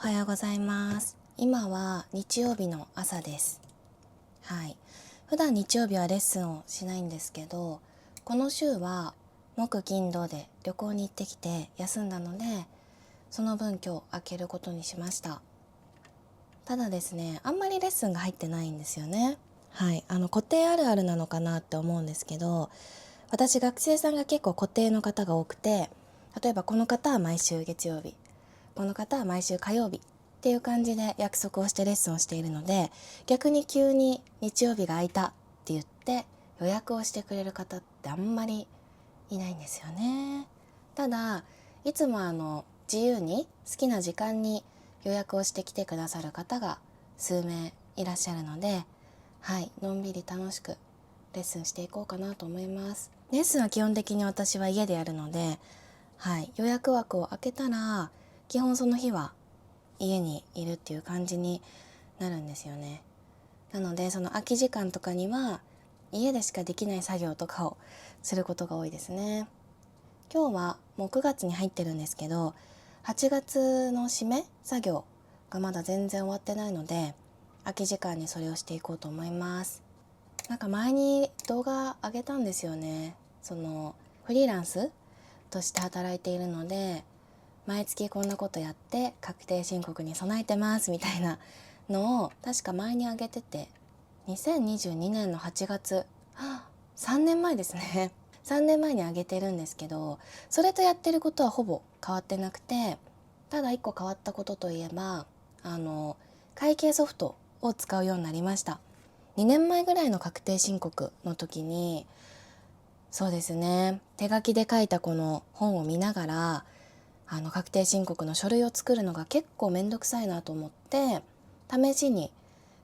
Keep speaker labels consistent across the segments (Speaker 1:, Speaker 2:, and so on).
Speaker 1: はようございます。今は日曜日の朝です。普段日曜日はレッスンをしないんですけど、この週は木金土で旅行に行ってきて休んだので、その分今日開けることにしました。ただですね、あんまりレッスンが入ってないんですよね。固定あるあるなのかなって思うんですけど、私学生さんが結構固定の方が多くて、例えばこの方は毎週月曜日、この方は毎週火曜日っていう感じで約束をしてレッスンをしているので、逆に急に日曜日が空いたって言って予約をしてくれる方ってあんまりいないんですよね。ただいつも自由に好きな時間に予約をしてきてくださる方が数名いらっしゃるので、のんびり楽しくレッスンしていこうかなと思います。レッスンは基本的に私は家でやるので、予約枠を開けたら基本その日は家にいるっていう感じになるんですよね。なのでその空き時間とかには家でしかできない作業とかをすることが多いですね。今日はもう9月に入ってるんですけど、8月の締め作業がまだ全然終わってないので、空き時間にそれをしていこうと思います。なんか前に動画上げたんですよね。そのフリーランスとして働いているので、毎月こんなことやって確定申告に備えてますみたいなのを確か前に上げてて、2022年の8月、3年前ですね。3年前に上げてるんですけど、それとやってることはほぼ変わってなくて、ただ一個変わったことといえば、会計ソフトを使うようになりました。2年前ぐらいの確定申告の時に、そうですね、手書きで書いたこの本を見ながら確定申告の書類を作るのが結構めんどくさいなと思って、試しに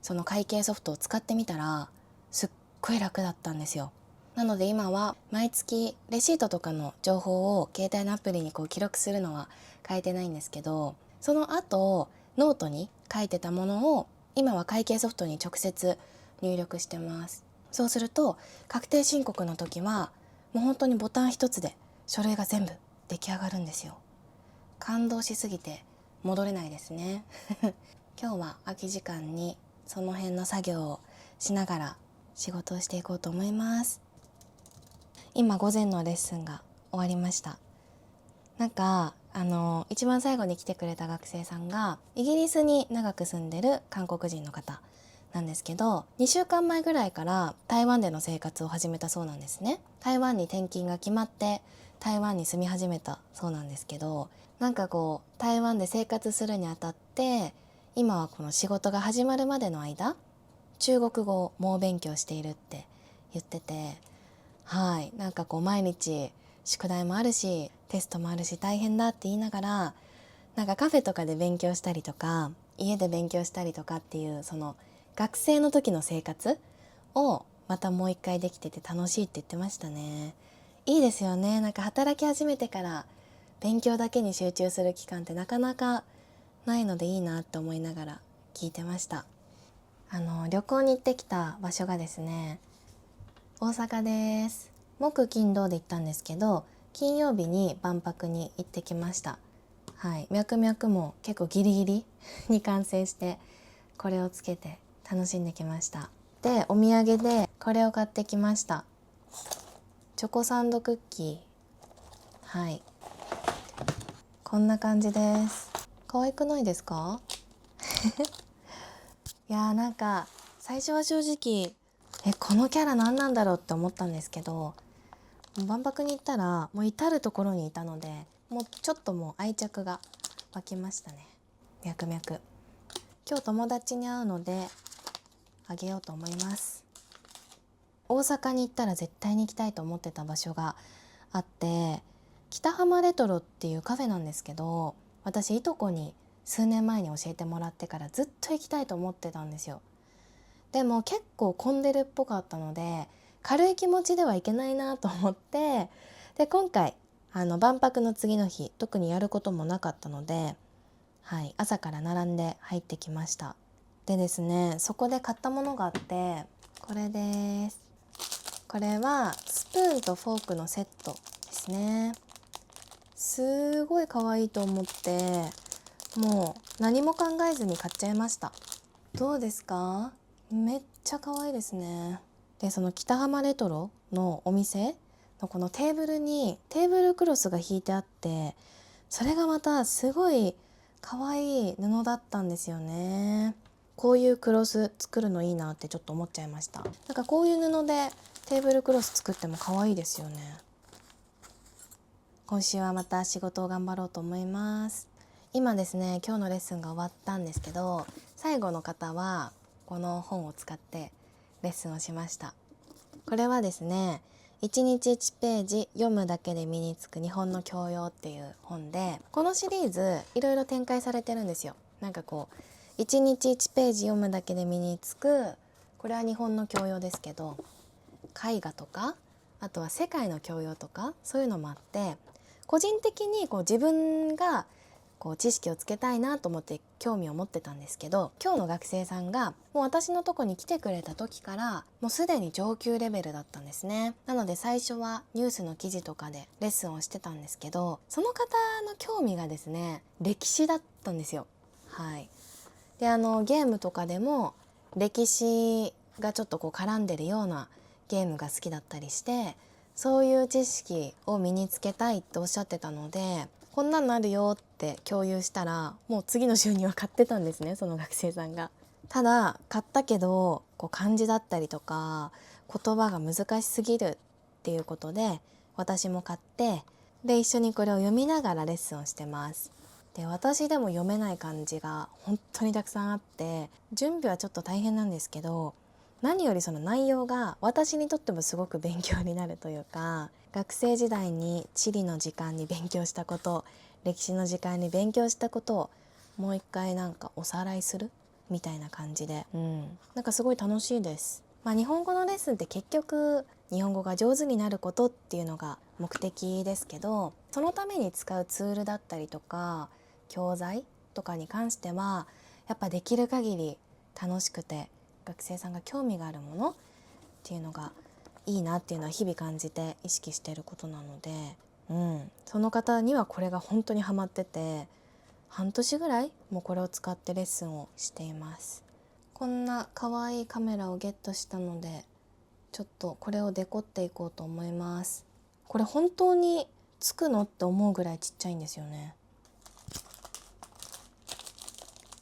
Speaker 1: その会計ソフトを使ってみたらすっごい楽だったんですよ。なので今は毎月レシートとかの情報を携帯のアプリに記録するのは変えてないんですけど、その後ノートに書いてたものを今は会計ソフトに直接入力してます。そうすると確定申告の時はもう本当にボタン一つで書類が全部出来上がるんですよ。感動しすぎて戻れないですね。今日は空き時間にその辺の作業をしながら仕事をしていこうと思います。今午前のレッスンが終わりました。なんか一番最後に来てくれた学生さんがイギリスに長く住んでる韓国人の方なんですけど、2週間前ぐらいから台湾での生活を始めたそうなんですね。台湾に転勤が決まって台湾に住み始めたそうなんですけど、なんか台湾で生活するにあたって今はこの仕事が始まるまでの間中国語を猛勉強しているって言ってて、なんか毎日宿題もあるしテストもあるし大変だって言いながら、なんかカフェとかで勉強したりとか家で勉強したりとかっていうその学生の時の生活をまたもう一回できてて楽しいって言ってましたね。いいですよね。なんか働き始めてから勉強だけに集中する期間ってなかなかないのでいいなって思いながら聞いてました。旅行に行ってきた場所がですね、大阪です。木金土で行ったんですけど、金曜日に万博に行ってきました。脈々も結構ギリギリに完成してこれをつけて楽しんできました。で、お土産でこれを買ってきました。チョコサンドクッキー。こんな感じです。可愛くないですか？いやー、なんか最初は正直このキャラ何なんだろうって思ったんですけど、万博に行ったらもう至る所にいたので、もうちょっともう愛着が湧きましたね。脈々今日友達に会うのであげようと思います。大阪に行ったら絶対に行きたいと思ってた場所があって、北浜レトロっていうカフェなんですけど、私いとこに数年前に教えてもらってからずっと行きたいと思ってたんですよ。でも結構混んでるっぽかったので軽い気持ちではいけないなと思って、で今回万博の次の日特にやることもなかったので、朝から並んで入ってきました。でですね、そこで買ったものがあって、これです。これはスプーンとフォークのセットですね。すごい可愛いと思ってもう何も考えずに買っちゃいました。どうですか？めっちゃ可愛いですね。でその北浜レトロのお店のこのテーブルにテーブルクロスが引いてあって、それがまたすごい可愛い布だったんですよね。こういうクロス作るのいいなってちょっと思っちゃいました。なんかこういう布でテーブルクロス作っても可愛いですよね。今週はまた仕事を頑張ろうと思います。今ですね、今日のレッスンが終わったんですけど、最後の方はこの本を使ってレッスンをしました。これはですね、1日1ページ読むだけで身につく日本の教養っていう本で、このシリーズいろいろ展開されてるんですよ。なんかこう1日1ページ読むだけで身につく、これは日本の教養ですけど、絵画とかあとは世界の教養とかそういうのもあって、個人的にこう自分がこう知識をつけたいなと思って興味を持ってたんですけど、今日の学生さんがもう私のとこに来てくれた時からもうすでに上級レベルだったんですね。なので最初はニュースの記事とかでレッスンをしてたんですけど、その方の興味がですね、歴史だったんですよ。はい。でゲームとかでも歴史がちょっとこう絡んでるようなゲームが好きだったりして、そういう知識を身につけたいっておっしゃってたので、こんなのあるよって共有したら、もう次の週には買ってたんですね、その学生さんが。ただ買ったけどこう漢字だったりとか言葉が難しすぎるっていうことで、私も買って、で一緒にこれを読みながらレッスンをしてます。で私でも読めない漢字が本当にたくさんあって、準備はちょっと大変なんですけど、何よりその内容が私にとってもすごく勉強になるというか、学生時代に地理の時間に勉強したこと、歴史の時間に勉強したことをもう一回なんかおさらいするみたいな感じで、なんかすごい楽しいです。日本語のレッスンって結局日本語が上手になることっていうのが目的ですけど、そのために使うツールだったりとか教材とかに関してはやっぱできる限り楽しくて、学生さんが興味があるものっていうのがいいなっていうのは日々感じて意識していることなので、その方にはこれが本当にハマってて、半年ぐらいもうこれを使ってレッスンをしています。こんな可愛いカメラをゲットしたので、ちょっとこれをデコっていこうと思います。これ本当につくのって思うぐらいちっちゃいんですよね。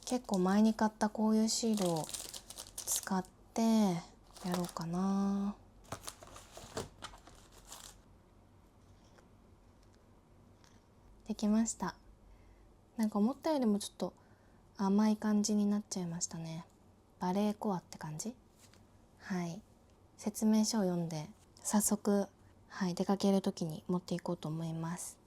Speaker 1: 結構前に買ったこういうシールを使ってやろうかな。できました。なんか思ったよりもちょっと甘い感じになっちゃいましたね。バレーコアって感じ。はい。説明書を読んで早速、出かける時に持っていこうと思います。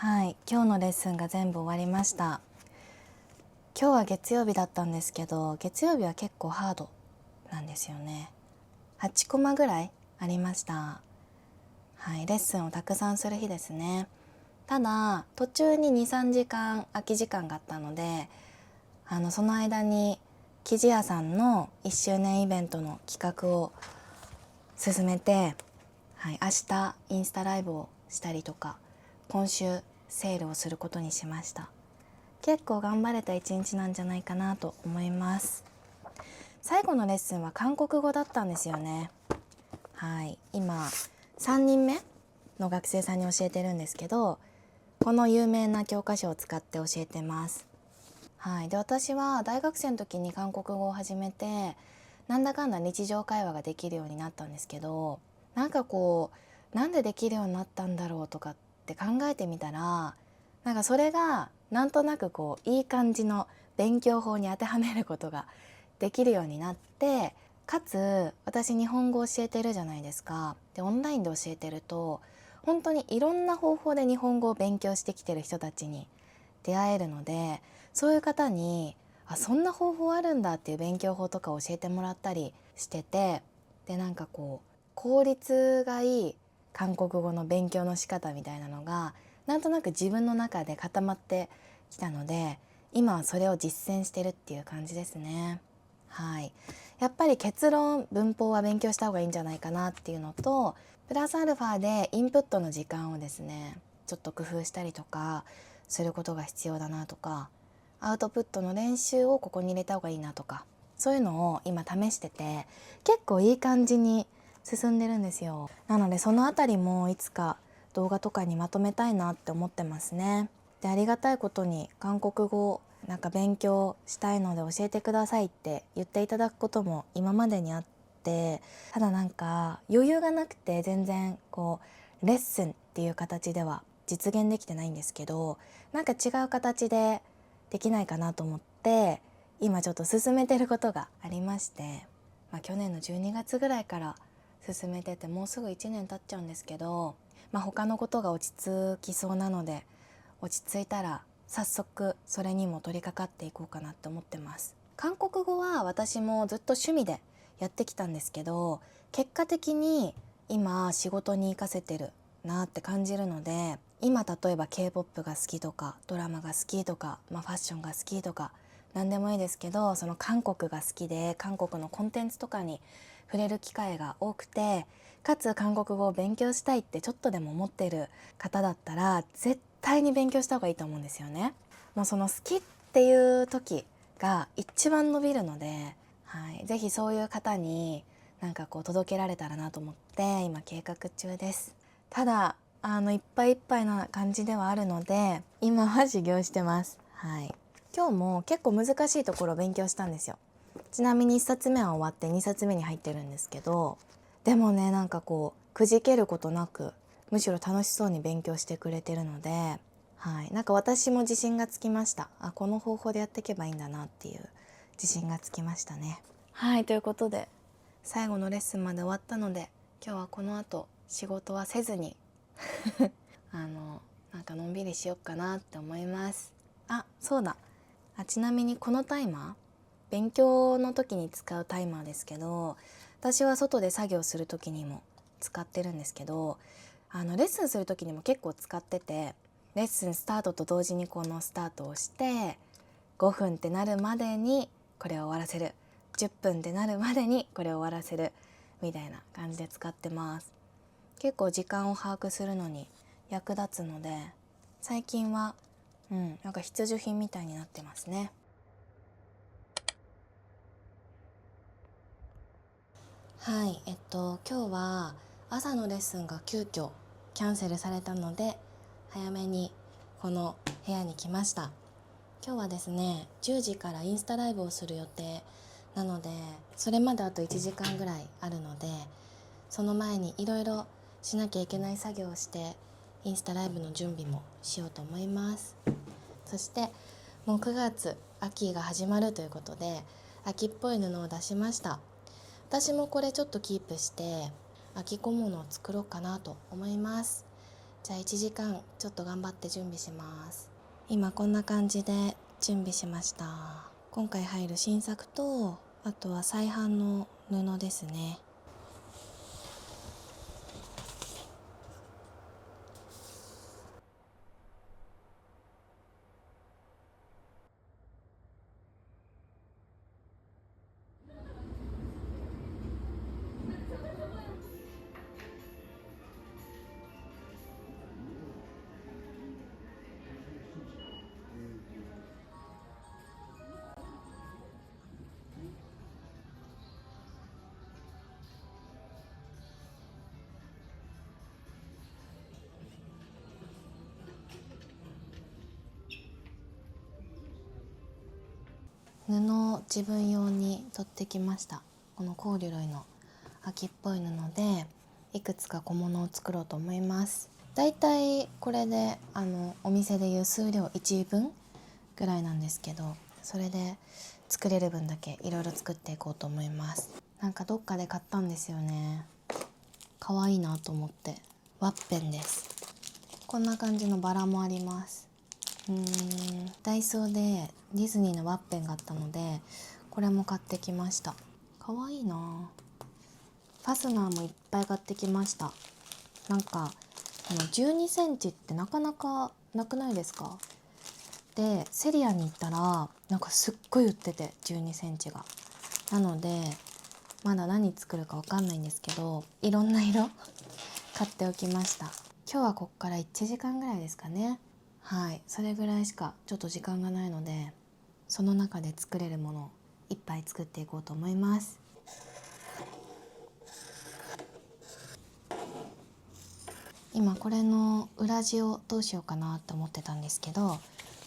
Speaker 1: はい、今日のレッスンが全部終わりました。今日は月曜日だったんですけど、月曜日は結構ハードなんですよね。8コマぐらいありました。はい、レッスンをたくさんする日ですね。ただ途中に 2,3 時間空き時間があったので、その間に生地屋さんの1周年イベントの企画を進めて、明日インスタライブをしたりとか、今週セールをすることにしました。結構頑張れた一日なんじゃないかなと思います。最後のレッスンは韓国語だったんですよね。今3人目の学生さんに教えてるんですけど、この有名な教科書を使って教えてます。で私は大学生の時に韓国語を始めて、なんだかんだ日常会話ができるようになったんですけど、なんかこうなんでできるようになったんだろうとかって考えてみたら、なんかそれがなんとなくこういい感じの勉強法に当てはめることができるようになって、かつ私日本語を教えてるじゃないですか。でオンラインで教えてると本当にいろんな方法で日本語を勉強してきてる人たちに出会えるので、そういう方にそんな方法あるんだっていう勉強法とか教えてもらったりしてて、でなんかこう効率がいい韓国語の勉強の仕方みたいなのがなんとなく自分の中で固まってきたので、今はそれを実践してるっていう感じですね。はい、やっぱり結論文法は勉強した方がいいんじゃないかなっていうのと、プラスアルファでインプットの時間をですねちょっと工夫したりとかすることが必要だなとか、アウトプットの練習をここに入れた方がいいなとか、そういうのを今試してて結構いい感じに進んでるんですよ。なのでそのあたりもいつか動画とかにまとめたいなって思ってますね。で、ありがたいことに韓国語なんか勉強したいので教えてくださいって言っていただくことも今までにあって、ただなんか余裕がなくて全然こうレッスンっていう形では実現できてないんですけど、なんか違う形でできないかなと思って今ちょっと進めてることがありまして、去年の12月ぐらいから進めててもうすぐ1年経っちゃうんですけど、他のことが落ち着きそうなので落ち着いたら早速それにも取り掛かっていこうかなって思ってます。韓国語は私もずっと趣味でやってきたんですけど、結果的に今仕事に生かせてるなって感じるので、今例えば K-POP が好きとかドラマが好きとか、ファッションが好きとか何でもいいですけど、その韓国が好きで韓国のコンテンツとかに触れる機会が多くて、かつ韓国語を勉強したいってちょっとでも思ってる方だったら絶対に勉強した方がいいと思うんですよね。もうその好きっていう時が一番伸びるので、ぜひそういう方になんかこう届けられたらなと思って今計画中です。ただいっぱいいっぱいな感じではあるので今は修行してます。今日も結構難しいところを勉強したんですよ。ちなみに1冊目は終わって2冊目に入ってるんですけど、でもねなんかこうくじけることなくむしろ楽しそうに勉強してくれてるので、なんか私も自信がつきました。この方法でやっていけばいいんだなっていう自信がつきましたね。ということで最後のレッスンまで終わったので、今日はこの後仕事はせずになんかのんびりしよっかなって思います。そうだ、ちなみにこのタイマー勉強の時に使うタイマーですけど、私は外で作業する時にも使ってるんですけど、レッスンする時にも結構使ってて、レッスンスタートと同時にこのスタートをして5分ってなるまでにこれを終わらせる、10分ってなるまでにこれを終わらせるみたいな感じで使ってます。結構時間を把握するのに役立つので、最近はなんか必需品みたいになってますね。今日は朝のレッスンが急遽キャンセルされたので早めにこの部屋に来ました。今日はですね10時からインスタライブをする予定なので、それまであと1時間ぐらいあるので、その前にいろいろしなきゃいけない作業をしてインスタライブの準備もしようと思います。そしてもう9月秋が始まるということで秋っぽい布を出しました。私もこれちょっとキープして秋小物を作ろうかなと思います。じゃあ1時間ちょっと頑張って準備します。今こんな感じで準備しました。今回入る新作と、あとは再販の布ですね。布を自分用に取ってきました。このコーデュロイの秋っぽい布でいくつか小物を作ろうと思います。だいたいこれでお店でいう数量1分ぐらいなんですけど、それで作れる分だけいろいろ作っていこうと思います。なんかどっかで買ったんですよね。可愛いなと思って。ワッペンです。こんな感じのバラもあります。ダイソーでディズニーのワッペンがあったのでこれも買ってきました。可愛いな。ファスナーもいっぱい買ってきました。なんか12センチってなかなかなくないですか？でセリアに行ったらなんかすっごい売ってて、12センチが。なのでまだ何作るかわかんないんですけど、いろんな色買っておきました。今日はこっから1時間ぐらいですかね。はい、それぐらいしかちょっと時間がないので、その中で作れるものをいっぱい作っていこうと思います。今これの裏地をどうしようかなって思ってたんですけど、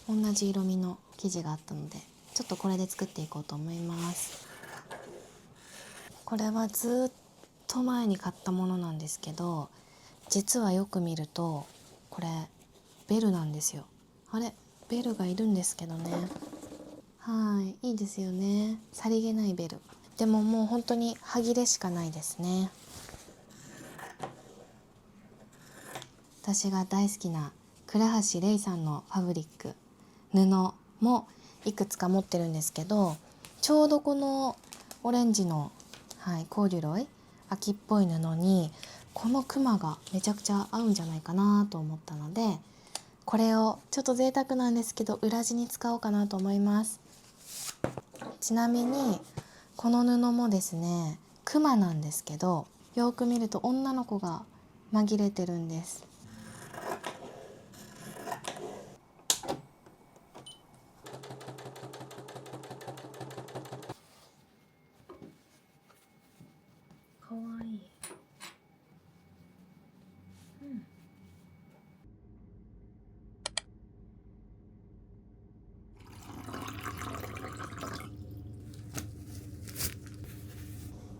Speaker 1: 同じ色味の生地があったので、ちょっとこれで作っていこうと思います。これはずっと前に買ったものなんですけど、実はよく見るとこれベルなんですよ。あれ、ベルがいるんですけどね。はい、いいですよね。さりげないベル。でももう本当に歯切れしかないですね。私が大好きな倉橋玲さんのファブリック布もいくつか持ってるんですけど、ちょうどこのオレンジの、コーデュロイ秋っぽい布にこのクマがめちゃくちゃ合うんじゃないかなと思ったので、これをちょっと贅沢なんですけど裏地に使おうかなと思います。ちなみにこの布もですね、クマなんですけど、よく見ると女の子が紛れてるんです。かわいい。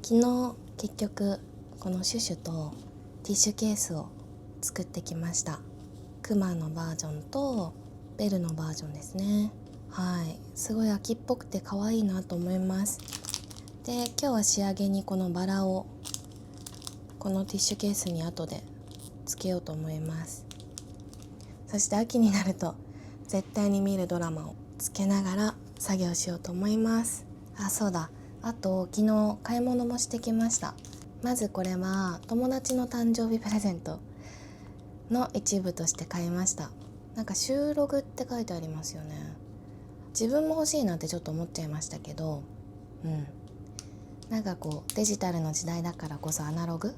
Speaker 1: 昨日結局このシュシュとティッシュケースを作ってきました。クマのバージョンとベルのバージョンですね。はい、すごい秋っぽくて可愛いなと思います。で、今日は仕上げにこのバラをこのティッシュケースに後でつけようと思います。そして秋になると絶対に見るドラマをつけながら作業しようと思います。あ、そうだ、あと昨日買い物もしてきました。まずこれは友達の誕生日プレゼントの一部として買いました。なんか収録って書いてありますよね。自分も欲しいなってちょっと思っちゃいましたけど、なんかこうデジタルの時代だからこそアナログ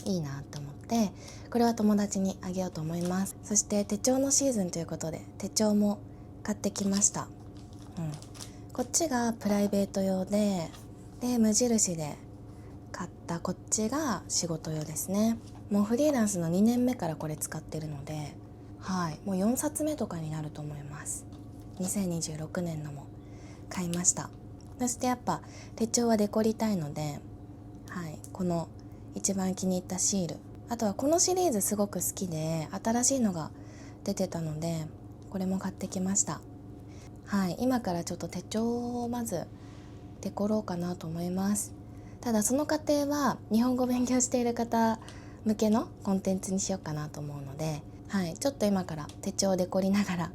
Speaker 1: いいなって思って、これは友達にあげようと思います。そして手帳のシーズンということで手帳も買ってきました。こっちがプライベート用で無印で買ったこっちが仕事用ですね。もうフリーランスの2年目からこれ使ってるので、もう4冊目とかになると思います。2026年のも買いました。そしてやっぱ手帳はデコりたいので、この一番気に入ったシール、あとはこのシリーズすごく好きで新しいのが出てたのでこれも買ってきました。今からちょっと手帳をまずデコろうかなと思います。ただその過程は日本語を勉強している方向けのコンテンツにしようかなと思うので、ちょっと今から手帳をデコりながら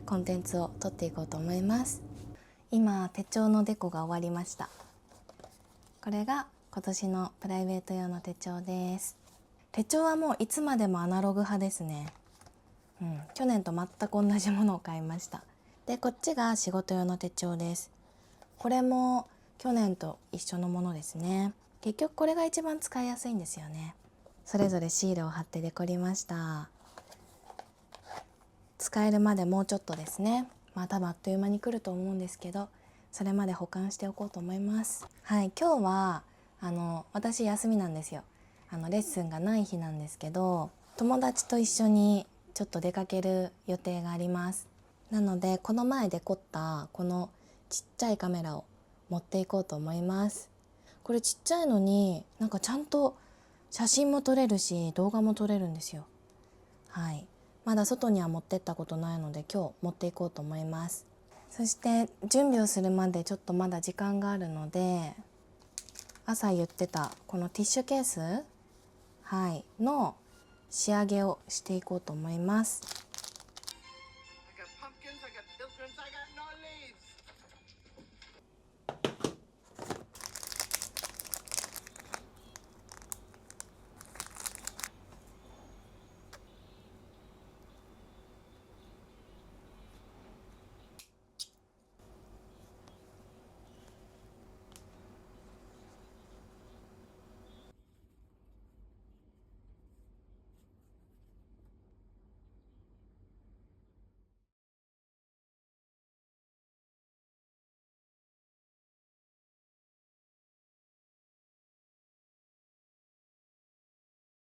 Speaker 1: コンテンツを撮っていこうと思います。今手帳のデコが終わりました。これが今年のプライベート用の手帳です。手帳はもういつまでもアナログ派ですね。去年と全く同じものを買いました。で、こっちが仕事用の手帳です。これも去年と一緒のものですね。結局これが一番使いやすいんですよね。それぞれシールを貼ってデコりました。使えるまでもうちょっとですね。多分あっという間に来ると思うんですけど、それまで保管しておこうと思います。今日は私休みなんですよ。レッスンがない日なんですけど、友達と一緒にちょっと出かける予定があります。なのでこの前デコったこのちっちゃいカメラを持っていこうと思います。これちっちゃいのになんかちゃんと写真も撮れるし動画も撮れるんですよ。まだ外には持ってったことないので今日持っていこうと思います。そして準備をするまでちょっとまだ時間があるので、朝言ってたこのティッシュケースの仕上げをしていこうと思います。